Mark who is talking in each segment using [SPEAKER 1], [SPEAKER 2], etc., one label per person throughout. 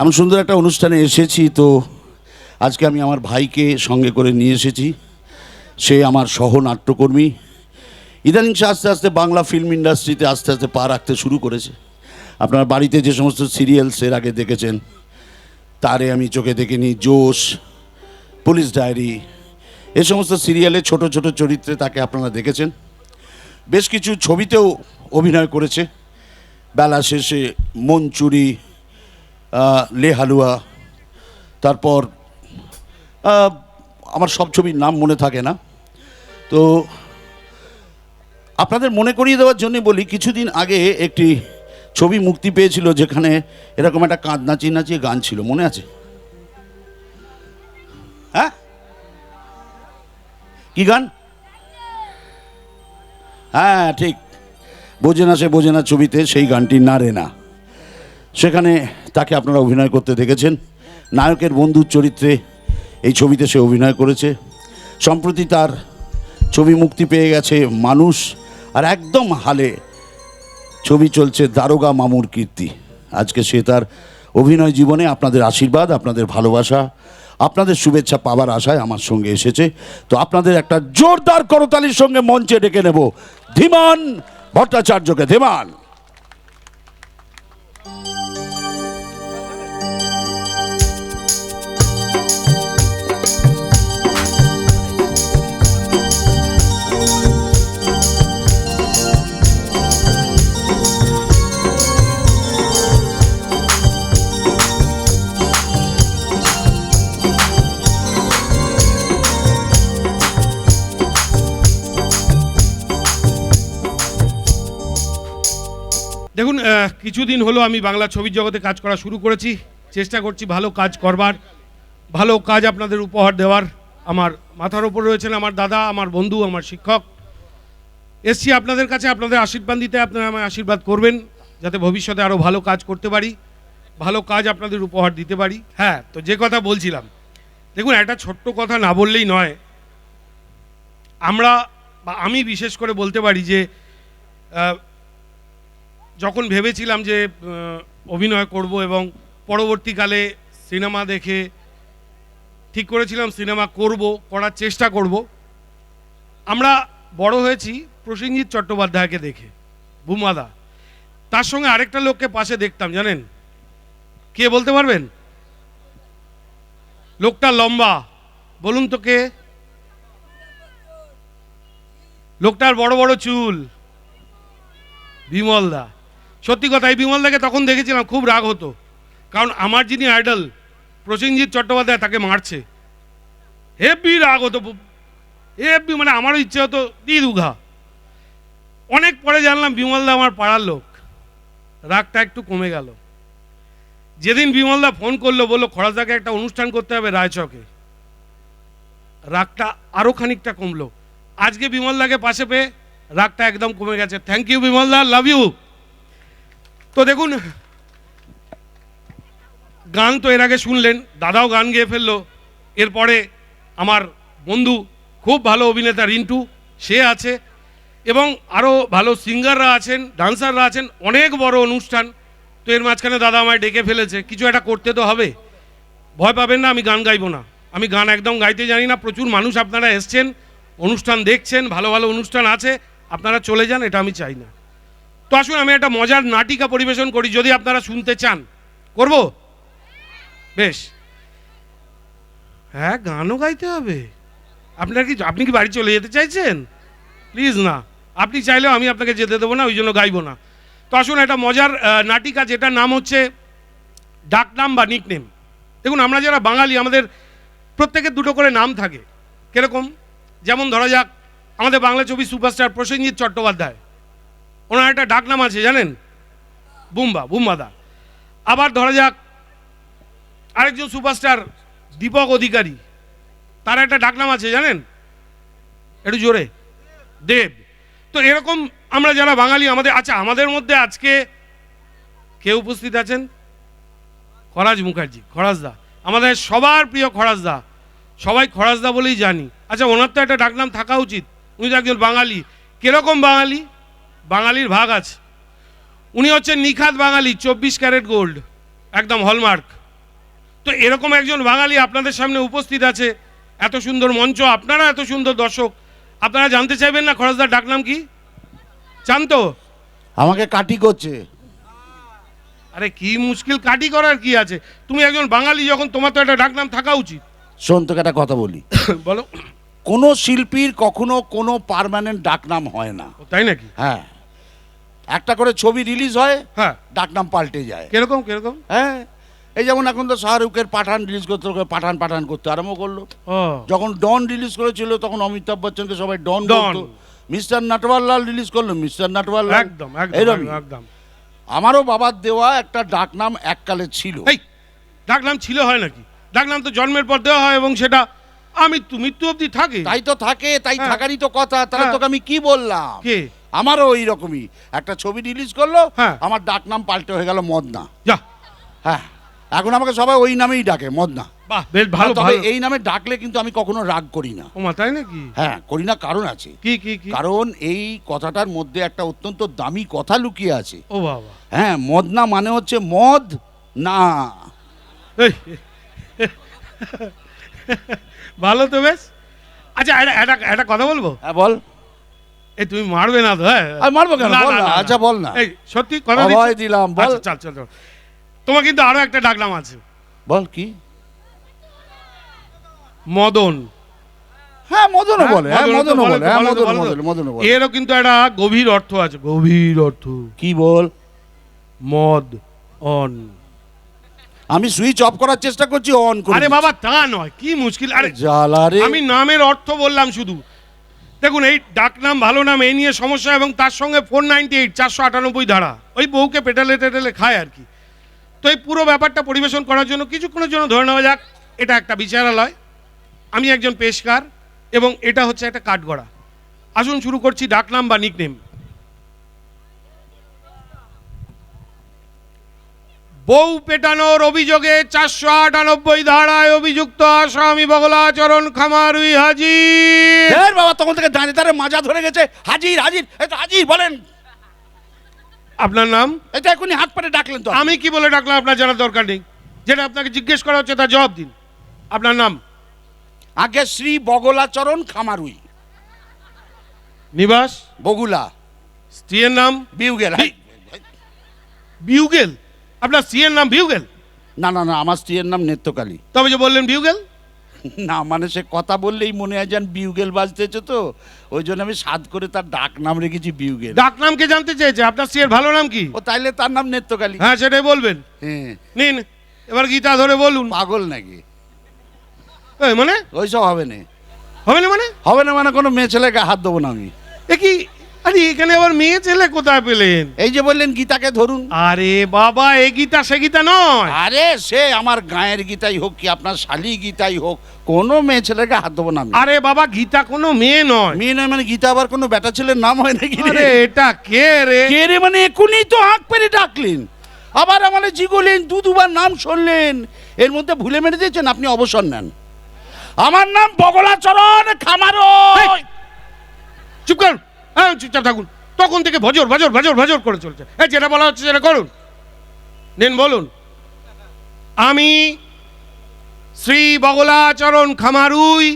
[SPEAKER 1] এমন সুন্দর একটা অনুষ্ঠানে এসেছি, তো আজকে আমি আমার ভাইকে সঙ্গে করে নিয়ে এসেছি। সে আমার সহ নাট্যকর্মী। ইদানিং সে আস্তে আস্তে বাংলা ফিল্ম ইন্ডাস্ট্রিতে আস্তে আস্তে পা রাখতে শুরু করেছে। আপনার বাড়িতে যে সমস্ত সিরিয়ালস এর আগে দেখেছেন, তারে আমি চোখে দেখিনি, জোশ, পুলিশ ডায়েরি, এ সমস্ত সিরিয়ালে ছোট ছোট চরিত্রে তাকে আপনারা দেখেছেন। বেশ কিছু ছবিতেও অভিনয় করেছে। বেলা শেষে, মন চুরি, লে হালুয়া, তারপর আমার সব ছবির নাম মনে থাকে না। তো আপনাদের মনে করিয়ে দেওয়ার জন্য বলি, কিছুদিন আগে একটি ছবি মুক্তি পেয়েছিল যেখানে এরকম একটা কাঁধ নাচিয়ে নাচিয়ে গান ছিল, মনে আছে? হ্যাঁ, কি গান? হ্যাঁ ঠিক, বোঝে না সে বোঝে না ছবিতে সেই গানটি না রে না। সেখানে তাকে আপনারা অভিনয় করতে দেখেছেন। নায়কের বন্ধুর চরিত্রে এই ছবিতে সে অভিনয় করেছে। সম্প্রতি তার ছবি মুক্তি পেয়ে গেছে মানুষ, আর একদম হালে ছবি চলছে দারোগা মামুর কীর্তি। আজকে সে তার অভিনয় জীবনে আপনাদের আশীর্বাদ, আপনাদের ভালোবাসা, আপনাদের শুভেচ্ছা পাওয়ার আশায় আমার সঙ্গে এসেছে। তো আপনাদের একটা জোরদার করতালির সঙ্গে মঞ্চে ডেকে নেব ধীমান ভট্টাচার্যকে। ধীমান।
[SPEAKER 2] দেখুন, কিছুদিন হলো আমি বাংলা ছবির জগতে কাজ করা শুরু করেছি। চেষ্টা করছি ভালো কাজ করবার, ভালো কাজ আপনাদের উপহার দেওয়ার। আমার মাথার ওপর রয়েছেন আমার দাদা, আমার বন্ধু, আমার শিক্ষক। এসছি আপনাদের কাছে আপনাদের আশীর্বাদ দিতে। আপনারা আমায় আশীর্বাদ করবেন যাতে ভবিষ্যতে আরও ভালো কাজ করতে পারি, ভালো কাজ আপনাদের উপহার দিতে পারি। হ্যাঁ, তো যে কথা বলছিলাম, দেখুন একটা ছোট্ট কথা না বললেই নয়। আমরা বা আমি বিশেষ করে বলতে পারি যে যখন ভেবেছিলাম যে অভিনয় করব এবং পরবর্তীকালে সিনেমা দেখে ঠিক করেছিলাম সিনেমা করার চেষ্টা করব। আমরা বড় হয়েছি প্রসেনজিৎ চট্টোপাধ্যায়কে দেখে, বুমাদা। তার সঙ্গে আরেকটা লোককে পাশে দেখতাম, জানেন কে? বলতে পারবেন? লোকটা লম্বা, বলুন তো কে? লোকটার বড় বড় চুল, বিমলদা। সত্যি কথা, এই বিমলদাকে তখন দেখেছিলাম, খুব রাগ হতো, কারণ আমার যিনি আইডল প্রসেনজিৎ চট্টোপাধ্যায় তাকে মারছে। হেভি রাগ হতো, হেভি, মানে আমারও ইচ্ছে হতো দিয়ে দুঘা। অনেক পরে জানলাম বিমলদা আমার পাড়ার লোক। রাগটা একটু কমে গেল যেদিন বিমলদা ফোন করলো, বললো খড়াদাকে একটা অনুষ্ঠান করতে হবে রায়চকে। রাগটা আরও খানিকটা কমলো। আজকে বিমলদাকে পাশে পেয়ে রাগটা একদম কমে গেছে। থ্যাংক ইউ বিমলদা, লাভ ইউ। তো দেখুন, গান তো এর আগে শুনলেন, দাদাও গান গেয়ে ফেললো। এরপরে আমার বন্ধু, খুব ভালো অভিনেতা রিন্টু, সে আছে, এবং আরও ভালো সিঙ্গাররা আছেন, ডান্সাররা আছেন। অনেক বড় অনুষ্ঠান। তো এর মাঝখানে দাদা আমায় ডেকে ফেলেছে, কিছু একটা করতে তো হবে। ভয় পাবেন না, আমি গান গাইবো না। আমি গান একদম গাইতে জানি না। প্রচুর মানুষ আপনারা এসছেন, অনুষ্ঠান দেখছেন, ভালো ভালো অনুষ্ঠান আছে, আপনারা চলে যান, এটা আমি চাই না। তো আসুন আমি একটা মজার নাটিকা পরিবেশন করি, যদি আপনারা শুনতে চান। করব? বেশ। হ্যাঁ, গানও গাইতে হবে? আপনি কি বাড়ি চলে যেতে চাইছেন? প্লিজ না, আপনি চাইলেও আমি আপনাকে যেতে দেবো না, ওই জন্য গাইবো না। তো আসুন একটা মজার নাটিকা, যেটার নাম হচ্ছে ডাকনাম বা নিকনেম। দেখুন, আমরা যারা বাঙালি, আমাদের প্রত্যেকের দুটো করে নাম থাকে। কিরকম? যেমন ধরা যাক, আমাদের বাংলা ছবির সুপারস্টার প্রসেনজিৎ চট্টোপাধ্যায়, ওনার একটা ডাকনাম আছে, জানেন? বুম্বা, বুম্বাদা। আবার ধরা যাক আরেকজন সুপারস্টার দীপক অধিকারী, তার একটা ডাকনাম আছে, জানেন? একটু জোরে। দেব। তো এরকম আমরা যারা বাঙালি, আমাদের মধ্যে আজকে কে উপস্থিত আছেন? খরাজ মুখার্জি, খরাজদা, আমাদের সবার প্রিয় খরাজদা। সবাই খরাজদা বলেই জানি। আচ্ছা, ওনার তো একটা ডাকনাম থাকা উচিত, উনি তো একজন বাঙালি। কিরকম বাঙালি? বাঙালির ভাগ আছে। উনি হচ্ছেন নিখাত বাঙালি, 24 ক্যারেট গোল্ড, একদম হলমার্ক। তো এরকম একজন বাঙালি আপনাদের সামনে উপস্থিত আছে, এত সুন্দর মঞ্চ, আপনারা এত সুন্দর দর্শক, আপনারা জানতে চাইবেন না খরচদার ডাকনাম কি? চান তো?
[SPEAKER 1] আমাকে কাটি করছে।
[SPEAKER 2] আরে কি মুশকিল, কাটি করার কি আছে? তুমি একজন বাঙালি যখন, তোমার তো একটা ডাকনাম থাকা উচিত।
[SPEAKER 1] শোন, তোকে একটা কথা বলি,
[SPEAKER 2] বলো।
[SPEAKER 1] কোনো শিল্পীর কখনো কোনো পার্মানেন্ট ডাকনাম হয় না।
[SPEAKER 2] ও, তাই নাকি?
[SPEAKER 1] হ্যাঁ, একটা করে ছবি রিলিজ হয়,
[SPEAKER 2] হ্যাঁ।
[SPEAKER 1] ডাকনাম পাল্টে যায়।
[SPEAKER 2] কিরকম কিরকম?
[SPEAKER 1] হ্যাঁ, এই যেমন এখন তো শাহরুখের পাঠান রিলিজ করতে পাঠান পাঠান করতে আরম্ভ করলো।
[SPEAKER 2] ও,
[SPEAKER 1] যখন ডন রিলিজ করেছিল তখন অমিতাভ বচ্চনকে সবাই ডন
[SPEAKER 2] ডন।
[SPEAKER 1] বলতো। মিস্টার নটওয়ারলাল রিলিজ করলো মিস্টার নটওয়ারলাল।
[SPEAKER 2] একদম
[SPEAKER 1] এরকম।
[SPEAKER 2] একদম একদম।
[SPEAKER 1] আমারও বাবার দেওয়া একটা ডাকনাম এককালে ছিল।
[SPEAKER 2] এই ডাকনাম ছিল হয় নাকি? ডাকনাম তো জন্মের পর দেওয়া হয় এবং সেটা আমি মৃত্যু অবধি থাকে।
[SPEAKER 1] তাই তো থাকে, তাই
[SPEAKER 2] হ্যাঁ।
[SPEAKER 1] থাকারই তো কথা। তাহলে
[SPEAKER 2] হ্যাঁ।
[SPEAKER 1] তোকে আমি কি বললাম?
[SPEAKER 2] কে?
[SPEAKER 1] আমারও ওই রকমই একটা ছবি রিলিজ করলো,
[SPEAKER 2] হ্যাঁ।
[SPEAKER 1] আমার ডাকনাম পাল্টে হয়ে গেল মদনা।
[SPEAKER 2] যা,
[SPEAKER 1] হ্যাঁ, এখন আমাকে সবাই ওই নামেই ডাকে, মদনা।
[SPEAKER 2] বাহ, বেশ ভালো
[SPEAKER 1] তবে
[SPEAKER 2] ভালো।
[SPEAKER 1] এই নামে ডাকলে কিন্তু আমি কখনো রাগ করি না।
[SPEAKER 2] ও মা, তাই নাকি?
[SPEAKER 1] হ্যাঁ, করি না, কারণ আছে।
[SPEAKER 2] কি কি কি?
[SPEAKER 1] কারণ এই কথাটার মধ্যে একটা অত্যন্ত দামি কথা লুকিয়ে আছে।
[SPEAKER 2] ও বাবা।
[SPEAKER 1] হ্যাঁ, মদনা মানে হচ্ছে মদ না।
[SPEAKER 2] এই, ভালো তো বেশ। আচ্ছা, একটা কথা বলবো?
[SPEAKER 1] হ্যাঁ, বল।
[SPEAKER 2] এই তুমি মারবে না তো? হ্যাঁ,
[SPEAKER 1] আমি মারবো কেন? বল না। আচ্ছা, বল না।
[SPEAKER 2] এই সত্যি কথা
[SPEAKER 1] ভয় দিলাম, বল।
[SPEAKER 2] আচ্ছা, চল চল চল। তোমার কিন্তু আরো একটা ডাকনাম আছে,
[SPEAKER 1] বল কি?
[SPEAKER 2] মদন।
[SPEAKER 1] হ্যাঁ, মদনও বলে। হ্যাঁ,
[SPEAKER 2] মদন
[SPEAKER 1] মদনও
[SPEAKER 2] বলে
[SPEAKER 1] বলে।
[SPEAKER 2] তো,
[SPEAKER 1] হ্যাঁ,
[SPEAKER 2] বলে তো,
[SPEAKER 1] মদনও
[SPEAKER 2] বলে তো।
[SPEAKER 1] বলে, মদনও বলে।
[SPEAKER 2] এরও কিন্তু একটা গভীর অর্থ আছে, গভীর অর্থ।
[SPEAKER 1] কি বল?
[SPEAKER 2] মদ অন।
[SPEAKER 1] আমি সুইচ অফ করার চেষ্টা করছি, অন করে।
[SPEAKER 2] আরে বাবা, তা নয়, কি মুশকিল। আরে
[SPEAKER 1] জ্বালা রে।
[SPEAKER 2] আমি নামের অর্থ বললাম শুধু। দেখুন, এই ডাকনাম ভালো নাম, এই নিয়ে সমস্যা, এবং তার সঙ্গে 498 498 ধারা, ওই বউকে পেটালে টেটালে খায় আর কি। তো এই পুরো ব্যাপারটা পরিবেশন করার জন্য কিছুক্ষণের জন্য ধরে নেওয়া যাক এটা একটা বিচারালয়, আমি একজন পেশকার, এবং এটা হচ্ছে একটা কাঠগড়া। আসুন শুরু করছি ডাকনাম বা নিকনেম। বউ পেটানোর অভিযোগে 498 ধারায় অভিযুক্ত আসামি বগলাচরণ খামারুই হাজির।
[SPEAKER 1] হ্যাঁ বাবা, তখন থেকে দাঁড়িয়ে দাঁড়িয়ে মাজা ধরে গেছে। হাজির হাজির, এই তো হাজির, বলেন।
[SPEAKER 2] আপনার নাম?
[SPEAKER 1] এটা এখনই হাত পারে ডাকলেন তো।
[SPEAKER 2] আমি কি বলে ডাকলাম আপনার জানার দরকার নেই, যেটা আপনাকে জিজ্ঞেস করা হচ্ছে তার জবাব দিন। আপনার নাম?
[SPEAKER 1] আগে শ্রী বগলাচরণ খামারুই,
[SPEAKER 2] নিবাস?
[SPEAKER 1] বগুলা।
[SPEAKER 2] স্ত্রীর নাম?
[SPEAKER 1] বিউগেল।
[SPEAKER 2] বিউগেল? আপনার স্ত্রীর নাম বিউগেল?
[SPEAKER 1] না না না, আমার স্ত্রীর নাম নেত্রকালী।
[SPEAKER 2] তবে যে বললেন বিউগেল।
[SPEAKER 1] না, মানে সে কথা বললেই মনে হয় যেন বিউগেল বাজতেছে, তো ওই জন্য আমি সাদ করে তার ডাক নাম রেখেছি বিউগেল।
[SPEAKER 2] ডাক নামকে জানতে চেয়েছে, আপনার স্ত্রীর ভালো নাম কি?
[SPEAKER 1] ও, তাইলে তার নাম নেত্রকালী।
[SPEAKER 2] হ্যাঁ, সেটাই বলবেন।
[SPEAKER 1] হ্যাঁ।
[SPEAKER 2] নিন, এবার গীতা ধরে বলুন।
[SPEAKER 1] পাগল নাকি?
[SPEAKER 2] এই মানে?
[SPEAKER 1] ওইসব হবে না।
[SPEAKER 2] হবে না মানে?
[SPEAKER 1] হবে না মানে কোনো মেয়ে ছেলেকে হাত দেবো না আমি।
[SPEAKER 2] এ কি? আরে এখানে আবার মেয়ে ছেলে কোথায় পেলেন?
[SPEAKER 1] এই যে বললেন গীতাকে ধরুন।
[SPEAKER 2] আরে বাবা, এ গীতা সে গীতা নয়।
[SPEAKER 1] আরে সে আমার গায়ের গীতাই হোক কি আপনার শালি গীতাই হোক, কোনো মেয়ে ছেলেকে হাত দেবো না আমি।
[SPEAKER 2] আরে বাবা, গীতা কোনো মেয়ে নয়।
[SPEAKER 1] মেয়ে নয় মানে গীতা আবার কোনো বেটা ছেলের নাম হয় নাকি?
[SPEAKER 2] আরে এটা কে রে?
[SPEAKER 1] কে রে মানে এখনই তো হাঁক পেরে ডাকলেন, আবার আমাদের জিগলেন, দুবার নাম শুনলেন, এর মধ্যে ভুলে মেরে দিয়েছেন। আপনি অবসর নেন। আমার নাম বগলাচরণ খামারুই।
[SPEAKER 2] চুপ করুন, হ্যাঁ চুপচাপ থাকুন। তখন থেকে ভজর ভজর ভজর ভজর করে চলছে। এই যেটা বলা হচ্ছে সেটা করুন। নেন, বলুন। আমি শ্রী বগলাচরণ খামারুই।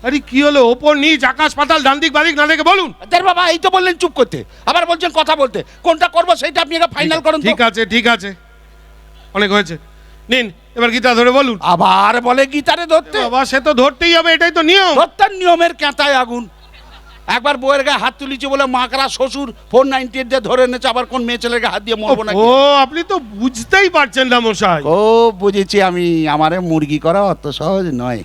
[SPEAKER 2] আরে কি হলো? ওপর নিচ আকাশ পাতাল ডান দিক বাদিক না দেখে বলুন।
[SPEAKER 1] দেখ বাবা, এই তো বললেন চুপ করতে, আবার বলছেন কথা বলতে। কোনটা করবো সেটা আপনি ফাইনাল করুন তো।
[SPEAKER 2] ঠিক আছে ঠিক আছে, অনেক হয়েছে। নিন, এবার গীতা ধরে বলুন।
[SPEAKER 1] আবার বলে গীতারে ধরতে।
[SPEAKER 2] বাবা, সে তো ধরতেই হবে, এটাই তো নিয়ম।
[SPEAKER 1] ধরতার নিয়মের ক্যাঁতায় আগুন। একবার বউয়ের গায়ে হাত তুলিছে বলে মাকড়া শ্বশুর 498 দিয়ে ধরে এনেছে, আবার কোন মেয়ে ছেলের গায়ে হাত দিয়ে মরবো নাকি?
[SPEAKER 2] ও, আপনি তো বুঝতেই পারছেন না মশাই।
[SPEAKER 1] ও বুঝেছি আমি, আমারে মুরগি করা অত সহজ নয়।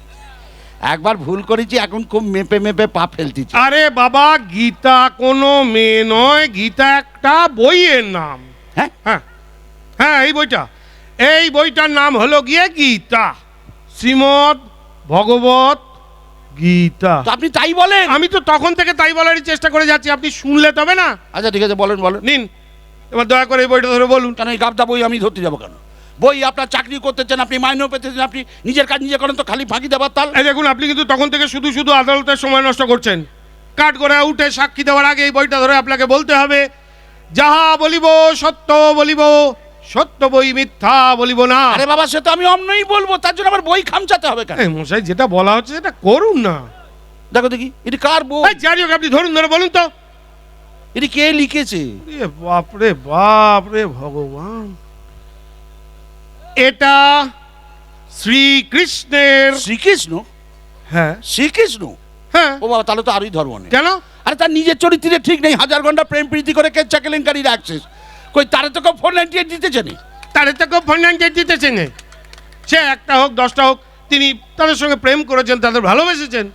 [SPEAKER 1] একবার ভুল করেছি, এখন খুব মেপে মেপে পা ফেলতেছি।
[SPEAKER 2] আরে বাবা, গীতা কোনো মেয়ে নয়, গীতা একটা বইয়ের নাম।
[SPEAKER 1] হ্যাঁ
[SPEAKER 2] হ্যাঁ হ্যাঁ, এই বইটার নাম হলো গিয়ে গীতা, শ্রীমদ ভগবত গীতা।
[SPEAKER 1] তো আপনি তাই বলেন।
[SPEAKER 2] আমি তো তখন থেকে তাই বলারই চেষ্টা করে যাচ্ছি, আপনি শুনলে তবে না।
[SPEAKER 1] আচ্ছা ঠিক আছে, বলেন বলেন।
[SPEAKER 2] নিন, এবার দয়া করে এই বইটা ধরে বলুন।
[SPEAKER 1] কেন এই গাবদা বই আমি ধরতে যাবো কেন? বই আপনার চাকরি করতে চান, আপনি মাইনেও পেতেছেন, আপনি নিজের কাজ নিজে করেন, তো খালি ফাঁকি দেবার তাল।
[SPEAKER 2] এই দেখুন, আপনি কিন্তু তখন থেকে শুধু শুধু আদালতের সময় নষ্ট করছেন। কাঠ করে উঠে সাক্ষী দেওয়ার আগে এই বইটা ধরে আপনাকে বলতে হবে, যাহা বলিব সত্য বলিব, সত্য বই মিথ্যা বলিব না।
[SPEAKER 1] আরে বাবা, সে তো আমি অমনই বলবো, তার জন্য আমার বই খামচাতে হবে কেন?
[SPEAKER 2] এই মশাই, যেটা বলা হচ্ছে সেটা করুন না।
[SPEAKER 1] দেখো দেখি, এটা কার বই?
[SPEAKER 2] এই যাই হোক, আপনি ধরুন, ধরে বলুন তো।
[SPEAKER 1] এটা কে লিখেছে?
[SPEAKER 2] এ বাপ রে বাপ রে ভগবান, এটা শ্রীকৃষ্ণের।
[SPEAKER 1] শ্রীকৃষ্ণ?
[SPEAKER 2] হ্যাঁ
[SPEAKER 1] শ্রীকৃষ্ণ?
[SPEAKER 2] হ্যাঁ।
[SPEAKER 1] ও বাবা, তাহলে তো আরোই ধর্ম নেই।
[SPEAKER 2] কেন?
[SPEAKER 1] আরে তার নিজের চরিত্রে ঠিক নেই, 1000 ঘন্টা প্রেম প্রীতি করে কেচ্ছা কেলেঙ্কারি রাখছিস। কই তারে তো কেউ 498 দিতেছে নি।
[SPEAKER 2] তারে তো কেউ ফাইন্যান্স দিতেছে না। সে একটা হোক 10টা হোক, তিনি তাদের সঙ্গে প্রেম করেছেন, তাদের ভালোবেসেছেন।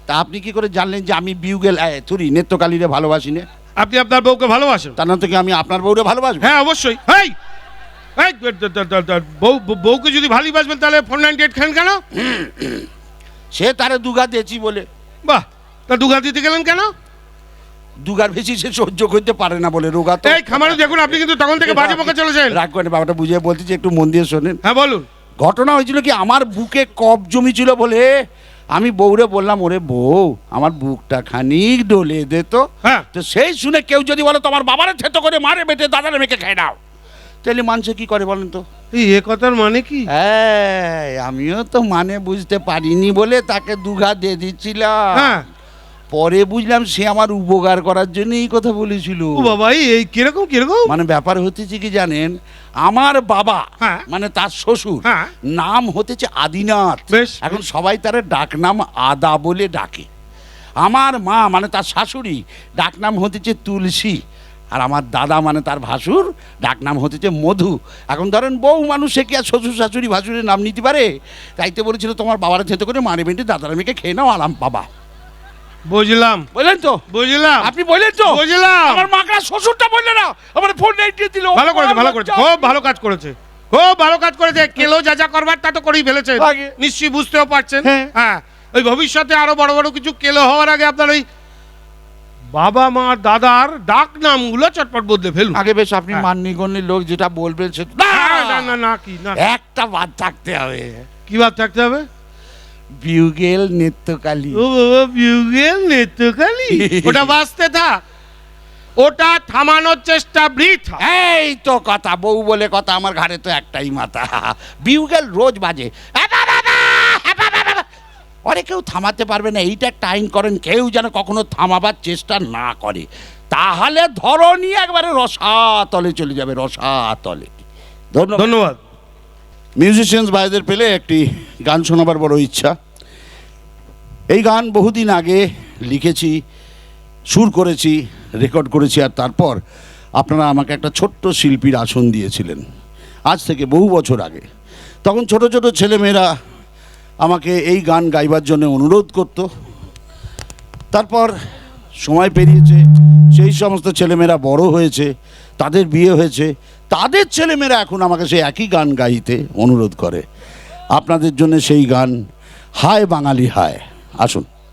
[SPEAKER 1] তা আপনি কি করে জানলেন যে আমি বিউগেল থুরি নেত্রকালীরে ভালোবাসি না?
[SPEAKER 2] আপনি আপনার বউকে ভালোবাসেন?
[SPEAKER 1] তার না তো কি আমি আপনার বউরে ভালোবাসবো?
[SPEAKER 2] হ্যাঁ অবশ্যই। এই এই, বউকে যদি ভালোবাসবেন তাহলে 498 খান কেন?
[SPEAKER 1] সে তারে দুগা দিয়েছি বলে।
[SPEAKER 2] বাহ, তা দুঘা দিতে গেলেন কেন?
[SPEAKER 1] দুগার বেশি সে সহ্য করতে পারে না বলে। রোগা তো।
[SPEAKER 2] এই খামারে দেখুন, আপনি কিন্তু তখন থেকে বাজে বকে চলেছেন।
[SPEAKER 1] রাগ করে বাবাটা বুঝিয়ে বলতেছি, একটু মন দিয়ে শোনেন।
[SPEAKER 2] হ্যাঁ বলুন।
[SPEAKER 1] ঘটনা হয়েছিল কি, আমার বুকে কফ জমেছিল বলে আমি বউরে বললাম, ওরে বউ আমার বুকটা খানিক ডলে দে তো।
[SPEAKER 2] হ্যাঁ।
[SPEAKER 1] তো সেই শুনে কেউ যদি বলে তোমার বাবারে থেতো করে মারে বেটে দাদারে মেখে খেয়ে নাও, তাহলে মানুষে কি করে বলেন তো?
[SPEAKER 2] এই এ কথার মানে কি?
[SPEAKER 1] আমিও তো মানে বুঝতে পারিনি বলে তাকে দুঘা দিয়ে দিচ্ছিলাম।
[SPEAKER 2] হ্যাঁ।
[SPEAKER 1] পরে বুঝলাম সে আমার উপকার করার জন্য এই কথা বলেছিল।
[SPEAKER 2] ও বাবা, এই কিরকম কিরকম?
[SPEAKER 1] মানে ব্যাপার হতেছে কি জানেন, আমার বাবা
[SPEAKER 2] হ্যাঁ।
[SPEAKER 1] মানে তার শ্বশুর
[SPEAKER 2] হ্যাঁ।
[SPEAKER 1] নাম হতেছে আদিনাথ।
[SPEAKER 2] বেশ।
[SPEAKER 1] এখন সবাই তার ডাক নাম আদা বলে ডাকে। আমার মা মানে তার শাশুড়ি ডাক নাম হতেছে তুলসী। আর আমার দাদা মানে তার ভাসুর ডাক নাম হতেছে মধু। এখন ধরেন বউ মানুষে কি আর শ্বশুর শাশুড়ি ভাসুরের নাম নিতে পারে? তাইতে বলেছিল তোমার বাবারা থেতো করে মারে বেটে দাদারা মেয়েকে খেয়ে নাও। আরাম বাবা।
[SPEAKER 2] বুঝলাম
[SPEAKER 1] বললেন তো?
[SPEAKER 2] বুঝলাম।
[SPEAKER 1] আপনি বললেন তো?
[SPEAKER 2] বুঝলাম।
[SPEAKER 1] আমার মাকড়া শ্বশুরটা বললে না, আমার ফোন দিয়ে দিল।
[SPEAKER 2] ভালো করেছে, ভালো করেছে, খুব ভালো কাজ করেছে, খুব ভালো কাজ করেছে। কেলো যা যা করবার তা তো করেই ফেলেছে,
[SPEAKER 1] আগে।
[SPEAKER 2] নিশ্চয়ই বুঝতেও পারছেন।
[SPEAKER 1] হ্যাঁ।
[SPEAKER 2] হ্যাঁ, ওই ভবিষ্যতে আরো বড় বড় কিছু কেলো হওয়ার আগে আপনার ওই বাবা মা দাদার ডাক নামগুলো চটপট বদলে ফেলুন।
[SPEAKER 1] আগে বেশ আপনি
[SPEAKER 2] হ্যাঁ।
[SPEAKER 1] মান্যগণ্য লোক, যেটা বলবেন সে
[SPEAKER 2] না না না না, কি না,
[SPEAKER 1] একটা বাদ থাকতে হবে।
[SPEAKER 2] কি বাদ থাকতে হবে?
[SPEAKER 1] বিউগেল নেত্রকালী।
[SPEAKER 2] ও বাবা, বিউগেল নেত্রকালী। ওটা বাঁচতে থাক, ওটা থামানোর চেষ্টা বৃথা।
[SPEAKER 1] এই তো কথা, বউ বলে কথা, আমার ঘাড়ে তো একটাই মাথা। বিউগেল রোজ বাজে। ওরে কেউ থামাতে পারবে না, এইটা একটা আইন করেন, কেউ যেন কখনো থামাবার চেষ্টা না করে, তাহলে ধরনি একবারে রসাতলে চলে যাবে, রসাতলে। ধন্যবাদ।
[SPEAKER 2] ধন্যবাদ।
[SPEAKER 1] মিউজিশিয়ানস ভাইদের পেলে একটি গান শোনাবার বড় ইচ্ছা। এই গান বহুদিন আগে লিখেছি, সুর করেছি, রেকর্ড করেছি, আর তারপর আপনারা আমাকে একটা ছোট্ট শিল্পীর আসন দিয়েছিলেন আজ থেকে বহু বছর আগে। তখন ছোট ছোট ছেলেমেয়েরা আমাকে এই গান গাইবার জন্য অনুরোধ করত। তারপর সময় পেরিয়েছে, সেই সমস্ত ছেলেমেয়েরা বড় হয়েছে, তাদের বিয়ে হয়েছে, তাদের ছেলেমেয়েরা এখন আমাকে সেই একই গান গাইতে অনুরোধ করে। আপনাদের জন্য সেই গান, হায় বাঙালি হায়। আসুন।